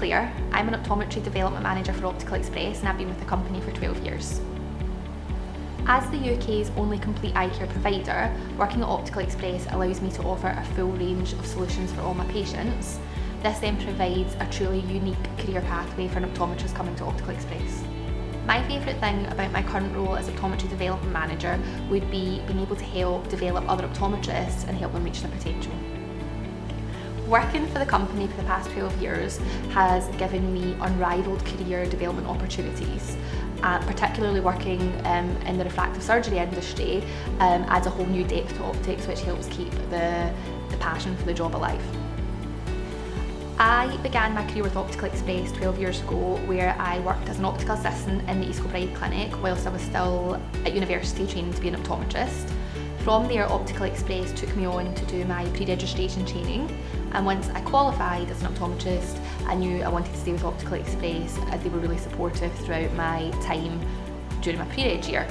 Claire. I'm an Optometry Development Manager for Optical Express and I've been with the company for 12 years. As the UK's only complete eye care provider, working at Optical Express allows me to offer a full range of solutions for all my patients. This then provides a truly unique career pathway for an optometrist coming to Optical Express. My favourite thing about my current role as Optometry Development Manager would be being able to help develop other optometrists and help them reach their potential. Working for the company for the past 12 years has given me unrivaled career development opportunities. Particularly working in the refractive surgery industry adds a whole new depth to optics, which helps keep the passion for the job alive. I began my career with Optical Express 12 years ago, where I worked as an optical assistant in the East Kilbride clinic whilst I was still at university training to be an optometrist. From there, Optical Express took me on to do my pre-registration training, and once I qualified as an optometrist, I knew I wanted to stay with Optical Express as they were really supportive throughout my time during my pre-reg year.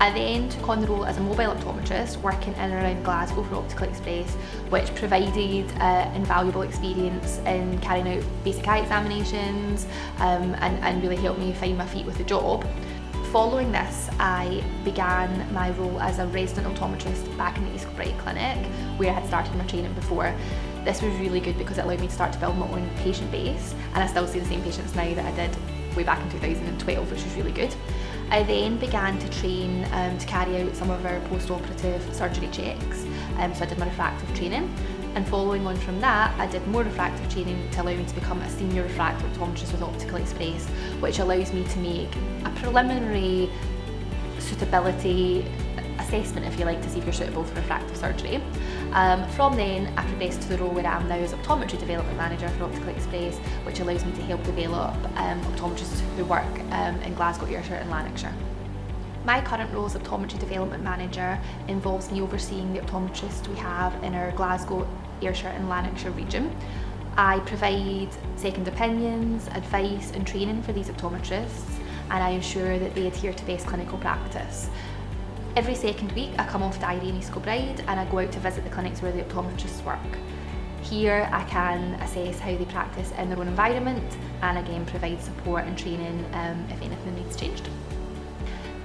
I then took on the role as a mobile optometrist, working in and around Glasgow for Optical Express, which provided invaluable experience in carrying out basic eye examinations and really helped me find my feet with the job. Following this, I began my role as a resident optometrist back in the East Kilbride clinic, where I had started my training before. This was really good because it allowed me to start to build my own patient base, and I still see the same patients now that I did way back in 2012, which was really good. I then began to train to carry out some of our post-operative surgery checks, so I did my refractive training. And following on from that, I did more refractive training to allow me to become a senior refractive optometrist with Optical Express, which allows me to make a preliminary suitability assessment, if you like, to see if you're suitable for refractive surgery. From then, I progressed to the role where I am now as Optometry Development Manager for Optical Express, which allows me to help develop optometrists who work in Glasgow, Ayrshire and Lanarkshire. My current role as Optometry Development Manager involves me overseeing the optometrists we have in our Glasgow, Ayrshire and Lanarkshire region. I provide second opinions, advice and training for these optometrists, and I ensure that they adhere to best clinical practice. Every second week I come off diary in East Kilbride and I go out to visit the clinics where the optometrists work. Here I can assess how they practice in their own environment and again provide support and training if anything needs changed.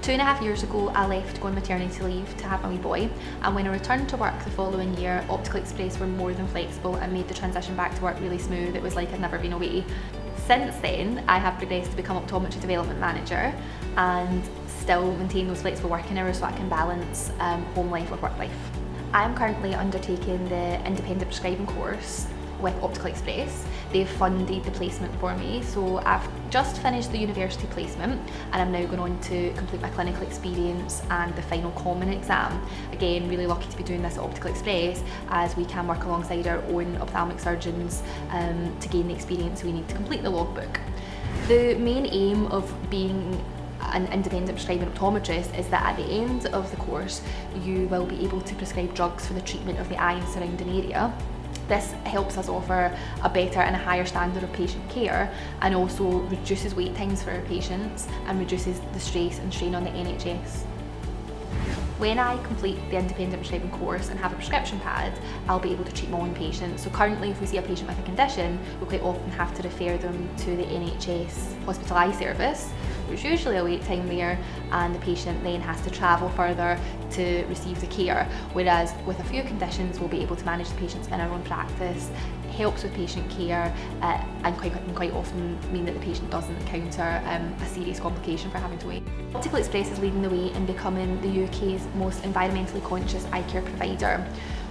2.5 years ago, I left to go on maternity leave to have my wee boy, and when I returned to work the following year, Optical Express were more than flexible and made the transition back to work really smooth. It was like I'd never been away. Since then, I have progressed to become Optometry Development Manager and still maintain those flexible working hours so I can balance home life with work life. I am currently undertaking the Independent Prescribing course with Optical Express. They've funded the placement for me, so I've just finished the university placement and I'm now going on to complete my clinical experience and the final common exam. Again, really lucky to be doing this at Optical Express as we can work alongside our own ophthalmic surgeons to gain the experience we need to complete the logbook. The main aim of being an independent prescribing optometrist is that at the end of the course you will be able to prescribe drugs for the treatment of the eye and surrounding area. This helps us offer a better and a higher standard of patient care and also reduces wait times for our patients and reduces the stress and strain on the NHS. When I complete the independent prescribing course and have a prescription pad, I'll be able to treat my own patients. So currently if we see a patient with a condition, we quite often have to refer them to the NHS hospital eye service. There's usually a wait time there and the patient then has to travel further to receive the care, whereas with a few conditions we'll be able to manage the patients in our own practice. It helps with patient care and quite often mean that the patient doesn't encounter a serious complication for having to wait. Optical Express is leading the way in becoming the UK's most environmentally conscious eye care provider.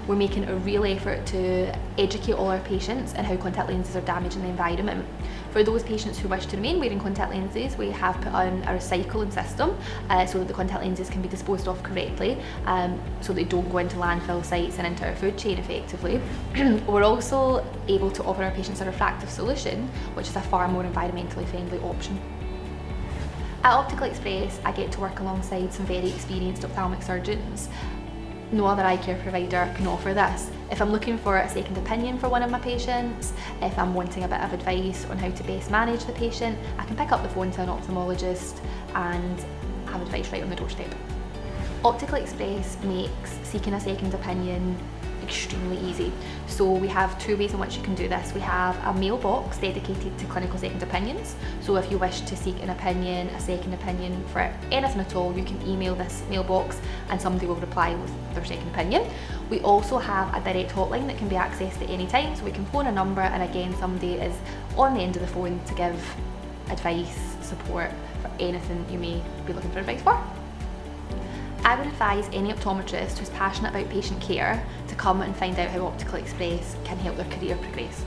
We're making a real effort to educate all our patients on how contact lenses are damaging the environment. For those patients who wish to remain wearing contact lenses, we have put on a recycling system so that the contact lenses can be disposed of correctly, so they don't go into landfill sites and into our food chain effectively. We're also able to offer our patients a refractive solution, which is a far more environmentally friendly option. At Optical Express, I get to work alongside some very experienced ophthalmic surgeons. No other eye care provider can offer this. If I'm looking for a second opinion for one of my patients, if I'm wanting a bit of advice on how to best manage the patient, I can pick up the phone to an ophthalmologist and have advice right on the doorstep. Optical Express makes seeking a second opinion extremely easy. So we have two ways in which you can do this. We have a mailbox dedicated to clinical second opinions. So if you wish to seek an opinion, a second opinion for anything at all, you can email this mailbox and somebody will reply with their second opinion. We also have a direct hotline that can be accessed at any time, so we can phone a number and again somebody is on the end of the phone to give advice, support for anything you may be looking for advice for. I would advise any optometrist who's passionate about patient care to come and find out how Optical Express can help their career progress.